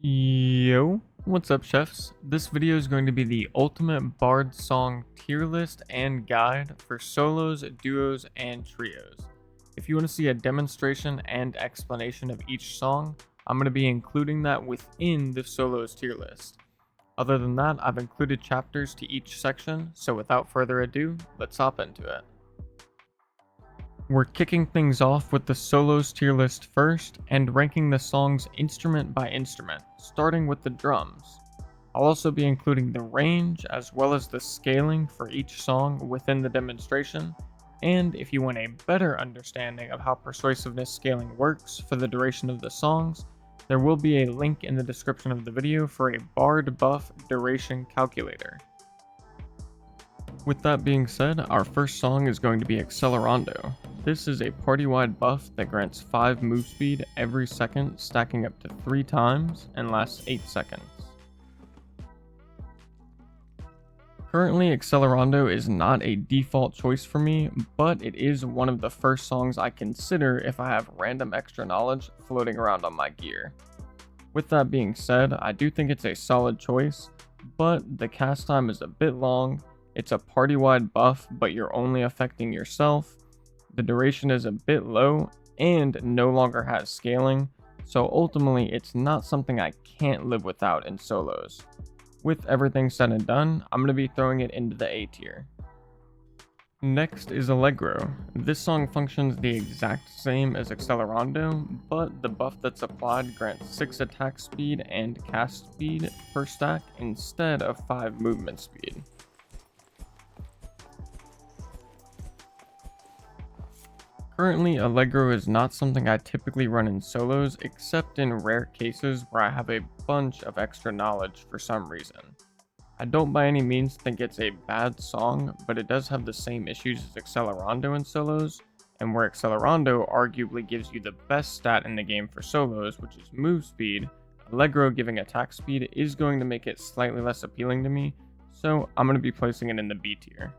Yo, what's up chefs? This video is going to be the ultimate bard song tier list and guide for solos, duos, and trios. If you want to see a demonstration and explanation of each song, I'm going to be including that within the solos tier list. Other than that, I've included chapters to each section, so without further ado, let's hop into it. We're kicking things off with the solos tier list first and ranking the songs instrument by instrument, starting with the drums. I'll also be including the range as well as the scaling for each song within the demonstration, and if you want a better understanding of how persuasiveness scaling works for the duration of the songs, there will be a link in the description of the video for a bard buff duration calculator. With that being said, our first song is going to be Accelerando. This is a party-wide buff that grants 5 move speed every second, stacking up to 3 times, and lasts 8 seconds. Currently, Accelerando is not a default choice for me, but it is one of the first songs I consider if I have random extra knowledge floating around on my gear. With that being said, I do think it's a solid choice, but the cast time is a bit long, it's a party-wide buff, but you're only affecting yourself, the duration is a bit low, and no longer has scaling, so ultimately it's not something I can't live without in solos. With everything said and done, I'm going to be throwing it into the A tier. Next is Allegro. This song functions the exact same as Accelerando, but the buff that's applied grants 6 attack speed and cast speed per stack instead of 5 movement speed. Currently, Allegro is not something I typically run in solos, except in rare cases where I have a bunch of extra knowledge for some reason. I don't by any means think it's a bad song, but it does have the same issues as Accelerando in solos, and where Accelerando arguably gives you the best stat in the game for solos, which is move speed, Allegro giving attack speed is going to make it slightly less appealing to me, so I'm going to be placing it in the B tier.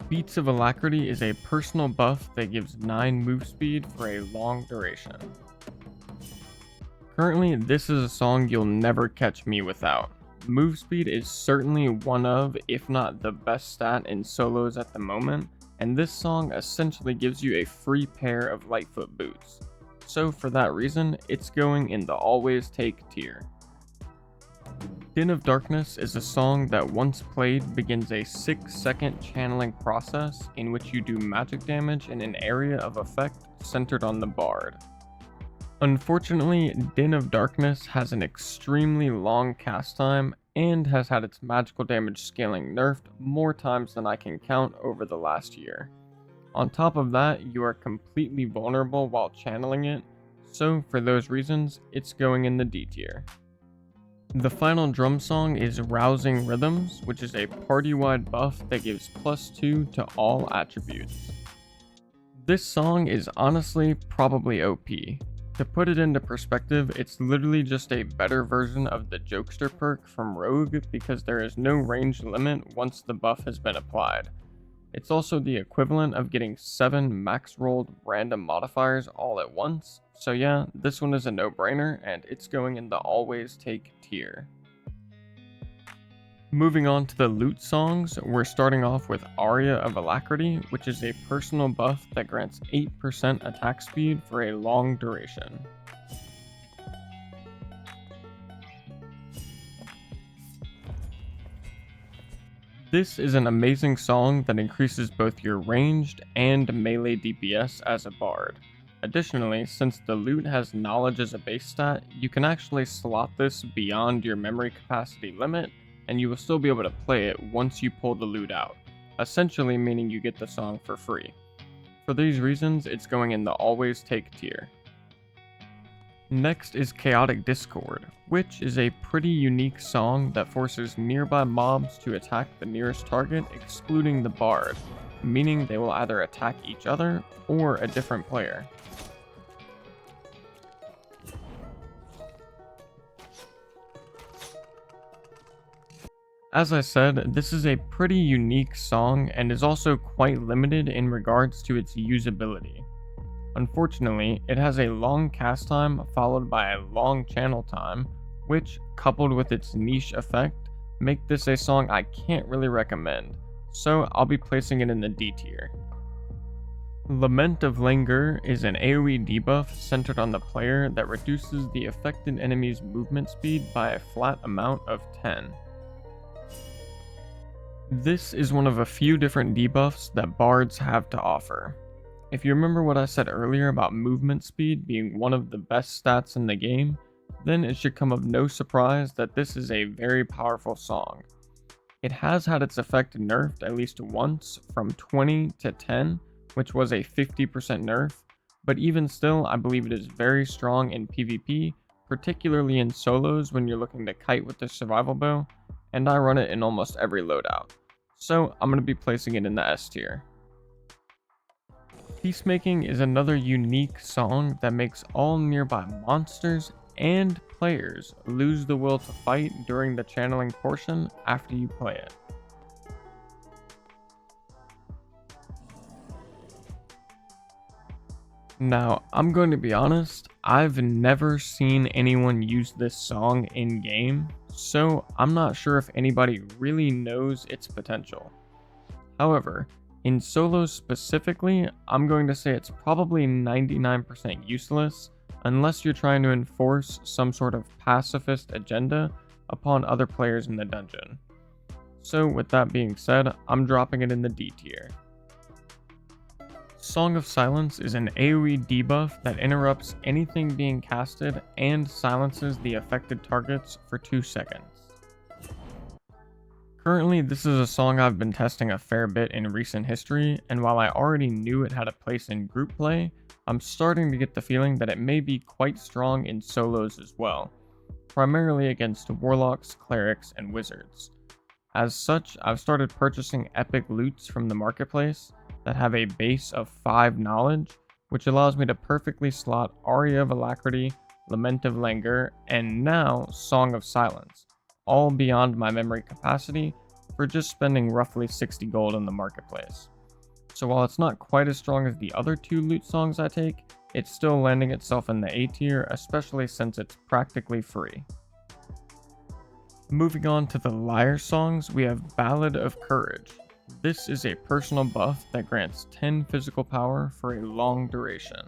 Beats of Alacrity is a personal buff that gives 9 move speed for a long duration. Currently, this is a song you'll never catch me without. Move speed is certainly one of, if not the best stat in solos at the moment, and this song essentially gives you a free pair of Lightfoot boots. So for that reason, it's going in the always take tier. Din of Darkness is a song that once played begins a 6-second channeling process in which you do magic damage in an area of effect centered on the bard. Unfortunately, Din of Darkness has an extremely long cast time and has had its magical damage scaling nerfed more times than I can count over the last year. On top of that, you are completely vulnerable while channeling it, so for those reasons, it's going in the D tier. The final drum song is Rousing Rhythms, which is a party-wide buff that gives +2 to all attributes. This song is honestly probably OP. To put it into perspective, it's literally just a better version of the Jokester perk from Rogue because there is no range limit once the buff has been applied. It's also the equivalent of getting 7 max rolled random modifiers all at once, so yeah, this one is a no-brainer and it's going in the always take tier. Moving on to the Lute Songs, we're starting off with Aria of Alacrity, which is a personal buff that grants 8% attack speed for a long duration. This is an amazing song that increases both your ranged and melee DPS as a bard. Additionally, since the lute has knowledge as a base stat, you can actually slot this beyond your memory capacity limit, and you will still be able to play it once you pull the lute out, essentially meaning you get the song for free. For these reasons, it's going in the always take tier. Next is Chaotic Discord, which is a pretty unique song that forces nearby mobs to attack the nearest target excluding the bard, meaning they will either attack each other or a different player. As I said, this is a pretty unique song and is also quite limited in regards to its usability. Unfortunately, it has a long cast time followed by a long channel time, which, coupled with its niche effect, make this a song I can't really recommend, so I'll be placing it in the D tier. Lament of Languor is an AoE debuff centered on the player that reduces the affected enemy's movement speed by a flat amount of 10. This is one of a few different debuffs that bards have to offer. If you remember what I said earlier about movement speed being one of the best stats in the game, then it should come of no surprise that this is a very powerful song. It has had its effect nerfed at least once from 20 to 10, which was a 50% nerf, but even still I believe it is very strong in PvP, particularly in solos when you're looking to kite with the survival bow, and I run it in almost every loadout, so I'm going to be placing it in the S tier. Peacemaking is another unique song that makes all nearby monsters and players lose the will to fight during the channeling portion after you play it. Now, I'm going to be honest, I've never seen anyone use this song in game, so I'm not sure if anybody really knows its potential. However, in solos specifically, I'm going to say it's probably 99% useless unless you're trying to enforce some sort of pacifist agenda upon other players in the dungeon. So with that being said, I'm dropping it in the D tier. Song of Silence is an AoE debuff that interrupts anything being casted and silences the affected targets for 2 seconds. Currently, this is a song I've been testing a fair bit in recent history, and while I already knew it had a place in group play, I'm starting to get the feeling that it may be quite strong in solos as well, primarily against warlocks, clerics, and wizards. As such, I've started purchasing epic lutes from the marketplace that have a base of 5 knowledge, which allows me to perfectly slot Aria of Alacrity, Lament of Languor, and now Song of Silence, all beyond my memory capacity for just spending roughly 60 gold on the marketplace. So while it's not quite as strong as the other 2 Lute Songs I take, it's still landing itself in the A tier, especially since it's practically free. Moving on to the Lyre Songs, we have Ballad of Courage. This is a personal buff that grants 10 physical power for a long duration.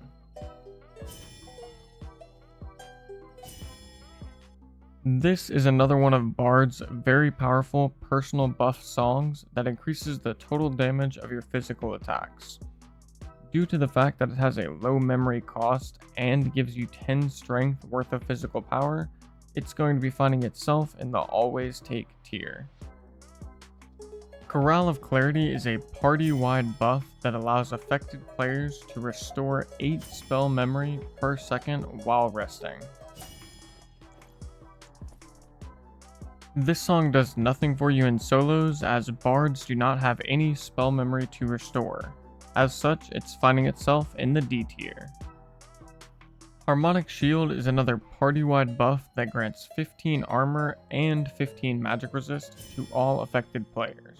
This is another one of Bard's very powerful personal buff songs that increases the total damage of your physical attacks. Due to the fact that it has a low memory cost and gives you 10 strength worth of physical power, it's going to be finding itself in the always take tier. Corral of Clarity is a party-wide buff that allows affected players to restore 8 spell memory per second while resting. This song does nothing for you in solos, as bards do not have any spell memory to restore. As such, it's finding itself in the D tier. Harmonic Shield is another party-wide buff that grants 15 armor and 15 magic resist to all affected players.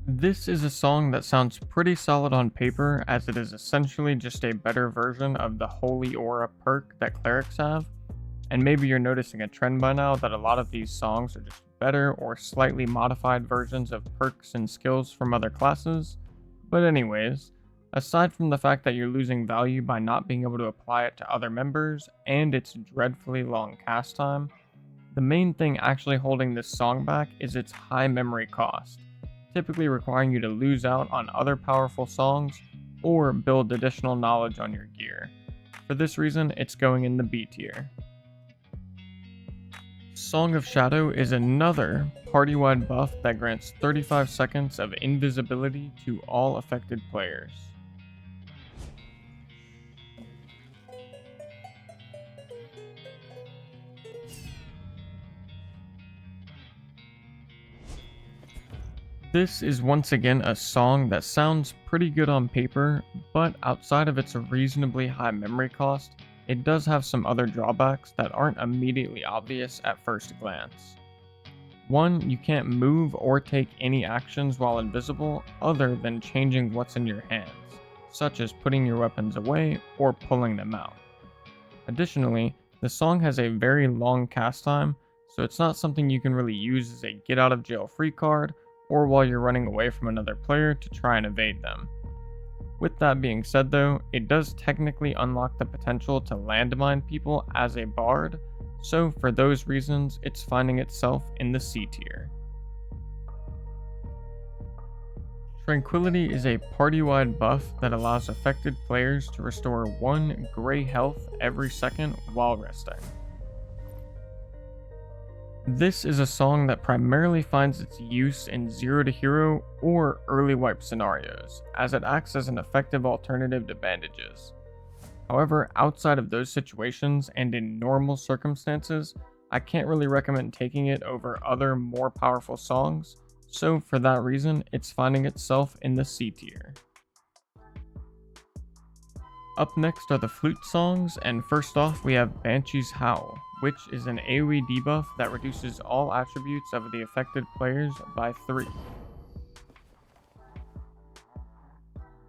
This is a song that sounds pretty solid on paper, as it is essentially just a better version of the Holy Aura perk that clerics have, and maybe you're noticing a trend by now that a lot of these songs are just better or slightly modified versions of perks and skills from other classes. But anyways, aside from the fact that you're losing value by not being able to apply it to other members and its dreadfully long cast time, the main thing actually holding this song back is its high memory cost, typically requiring you to lose out on other powerful songs or build additional knowledge on your gear. For this reason, it's going in the B tier. Song of Shadow is another party-wide buff that grants 35 seconds of invisibility to all affected players. This is once again a song that sounds pretty good on paper, but outside of its reasonably high memory cost, it does have some other drawbacks that aren't immediately obvious at first glance. One, you can't move or take any actions while invisible other than changing what's in your hands, such as putting your weapons away or pulling them out. Additionally, the song has a very long cast time, so it's not something you can really use as a get out of jail free card or while you're running away from another player to try and evade them. With that being said though, it does technically unlock the potential to landmine people as a bard, so for those reasons, it's finding itself in the C tier. Tranquility is a party-wide buff that allows affected players to restore 1 gray health every second while resting. This is a song that primarily finds its use in 0 to hero or early wipe scenarios, as it acts as an effective alternative to bandages. However, outside of those situations and in normal circumstances, I can't really recommend taking it over other more powerful songs, so for that reason, it's finding itself in the C tier. Up next are the Flute Songs, and first off we have Banshee's Howl, which is an AoE debuff that reduces all attributes of the affected players by 3.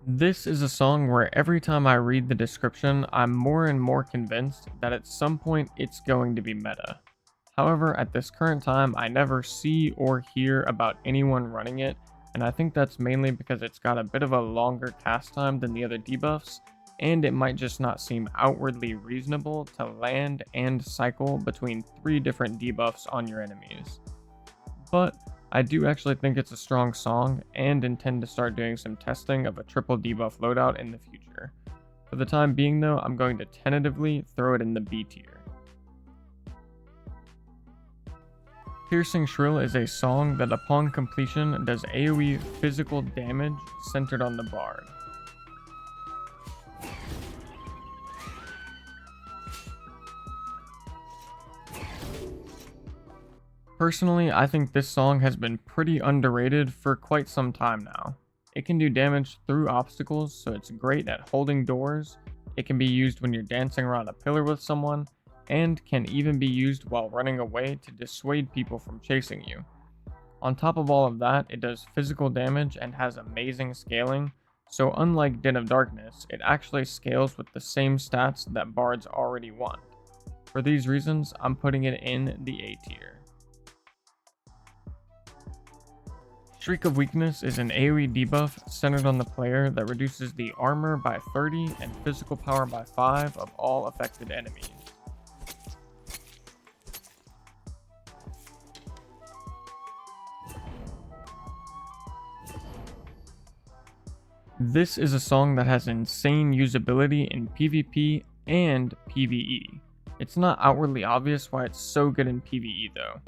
This is a song where every time I read the description, I'm more and more convinced that at some point it's going to be meta. However, at this current time, I never see or hear about anyone running it, and I think that's mainly because it's got a bit of a longer cast time than the other debuffs, and it might just not seem outwardly reasonable to land and cycle between 3 different debuffs on your enemies. But I do actually think it's a strong song and intend to start doing some testing of a triple debuff loadout in the future. For the time being though, I'm going to tentatively throw it in the B tier. Piercing Shrill is a song that upon completion does AoE physical damage centered on the bard. Personally, I think this song has been pretty underrated for quite some time now. It can do damage through obstacles, so it's great at holding doors. It can be used when you're dancing around a pillar with someone, and can even be used while running away to dissuade people from chasing you. On top of all of that, it does physical damage and has amazing scaling, so unlike Den of Darkness, it actually scales with the same stats that bards already want. For these reasons, I'm putting it in the A tier. Shriek of Weakness is an AoE debuff centered on the player that reduces the armor by 30 and physical power by 5 of all affected enemies. This is a song that has insane usability in PvP and PvE. It's not outwardly obvious why it's so good in PvE though.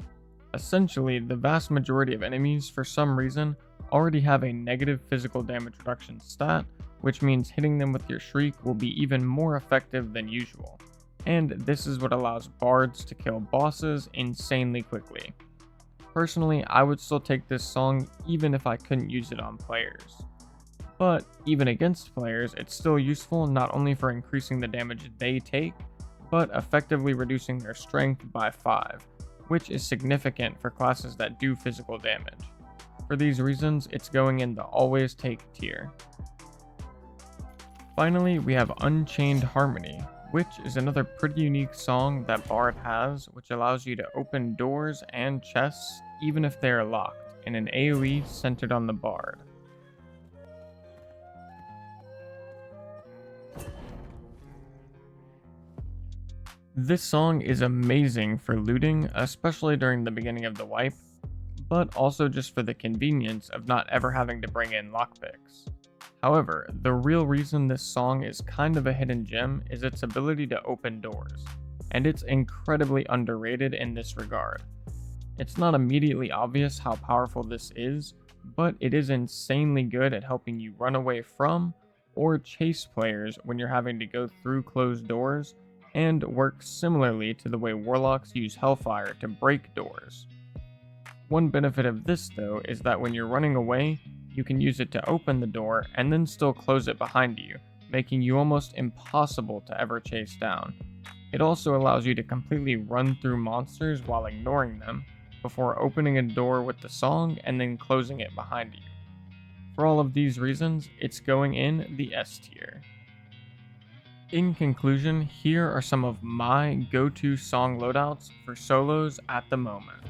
Essentially, the vast majority of enemies, for some reason, already have a negative physical damage reduction stat, which means hitting them with your Shriek will be even more effective than usual. And this is what allows bards to kill bosses insanely quickly. Personally, I would still take this song even if I couldn't use it on players. But even against players, it's still useful not only for increasing the damage they take, but effectively reducing their strength by 5. Which is significant for classes that do physical damage. For these reasons, it's going in the always take tier. Finally, we have Unchained Harmony, which is another pretty unique song that Bard has, which allows you to open doors and chests even if they are locked, in an AoE centered on the Bard. This song is amazing for looting, especially during the beginning of the wipe, but also just for the convenience of not ever having to bring in lockpicks. However, the real reason this song is kind of a hidden gem is its ability to open doors, and it's incredibly underrated in this regard. It's not immediately obvious how powerful this is, but it is insanely good at helping you run away from or chase players when you're having to go through closed doors, and works similarly to the way warlocks use Hellfire to break doors. One benefit of this though is that when you're running away, you can use it to open the door and then still close it behind you, making you almost impossible to ever chase down. It also allows you to completely run through monsters while ignoring them, before opening a door with the song and then closing it behind you. For all of these reasons, it's going in the S tier. In conclusion, here are some of my go-to song loadouts for solos at the moment.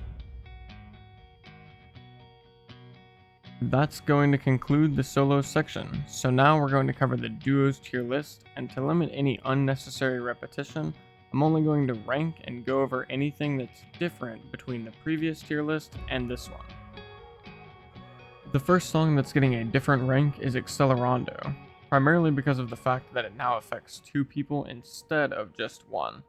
That's going to conclude the solo section, so now we're going to cover the duos tier list, and to limit any unnecessary repetition, I'm only going to rank and go over anything that's different between the previous tier list and this one. The first song that's getting a different rank is Accelerando, primarily because of the fact that it now affects 2 people instead of just 1.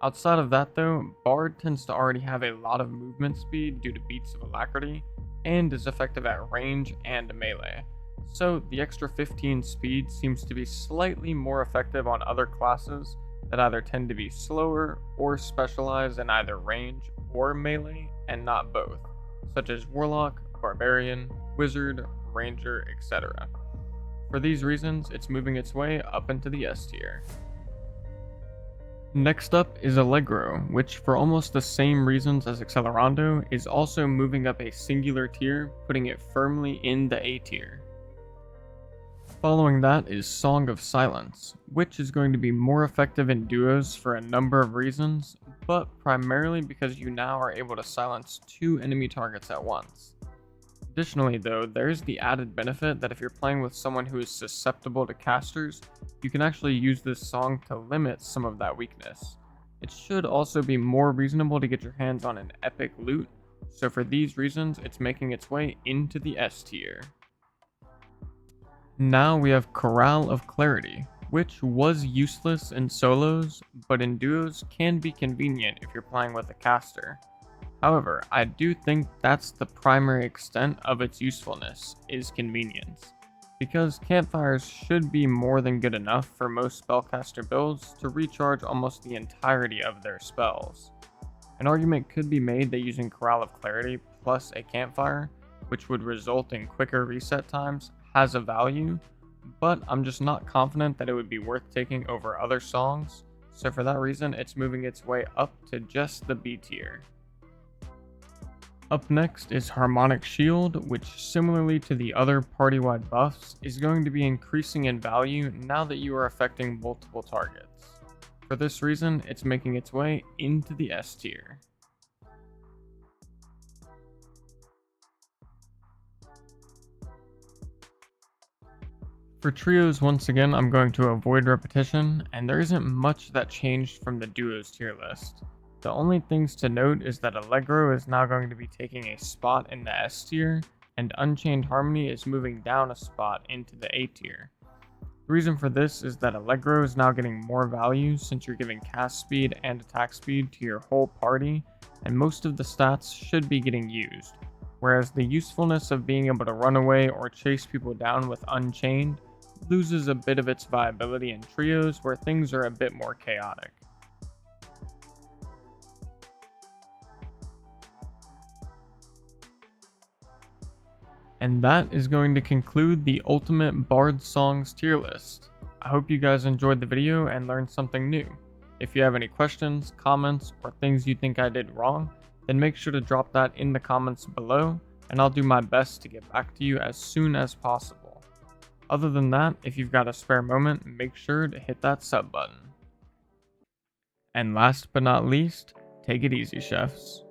Outside of that though, Bard tends to already have a lot of movement speed due to beats of alacrity, and is effective at range and melee, so the extra 15 speed seems to be slightly more effective on other classes that either tend to be slower or specialize in either range or melee and not both, such as Warlock, Barbarian, Wizard, Ranger, etc. For these reasons, it's moving its way up into the S tier. Next up is Allegro, which for almost the same reasons as Accelerando is also moving up a singular tier, putting it firmly in the A tier. Following that is Song of Silence, which is going to be more effective in duos for a number of reasons, but primarily because you now are able to silence 2 enemy targets at once. Additionally though, there's the added benefit that if you're playing with someone who is susceptible to casters, you can actually use this song to limit some of that weakness. It should also be more reasonable to get your hands on an epic lute, so for these reasons it's making its way into the S tier. Now we have Chorale of Clarity, which was useless in solos, but in duos can be convenient if you're playing with a caster. However, I do think that's the primary extent of its usefulness, is convenience, because campfires should be more than good enough for most spellcaster builds to recharge almost the entirety of their spells. An argument could be made that using Chorale of Clarity plus a campfire, which would result in quicker reset times, has a value, but I'm just not confident that it would be worth taking over other songs, so for that reason it's moving its way up to just the B tier. Up next is Harmonic Shield, which similarly to the other party-wide buffs, is going to be increasing in value now that you are affecting multiple targets. For this reason, it's making its way into the S tier. For trios, once again, I'm going to avoid repetition, and there isn't much that changed from the duos tier list. The only things to note is that Allegro is now going to be taking a spot in the S tier, and Unchained Harmony is moving down a spot into the A tier. The reason for this is that Allegro is now getting more value since you're giving cast speed and attack speed to your whole party, and most of the stats should be getting used, whereas the usefulness of being able to run away or chase people down with Unchained loses a bit of its viability in trios where things are a bit more chaotic. And that is going to conclude the Ultimate Bard Songs tier list. I hope you guys enjoyed the video and learned something new. If you have any questions, comments, or things you think I did wrong, then make sure to drop that in the comments below, and I'll do my best to get back to you as soon as possible. Other than that, if you've got a spare moment, make sure to hit that sub button. And last but not least, take it easy, chefs.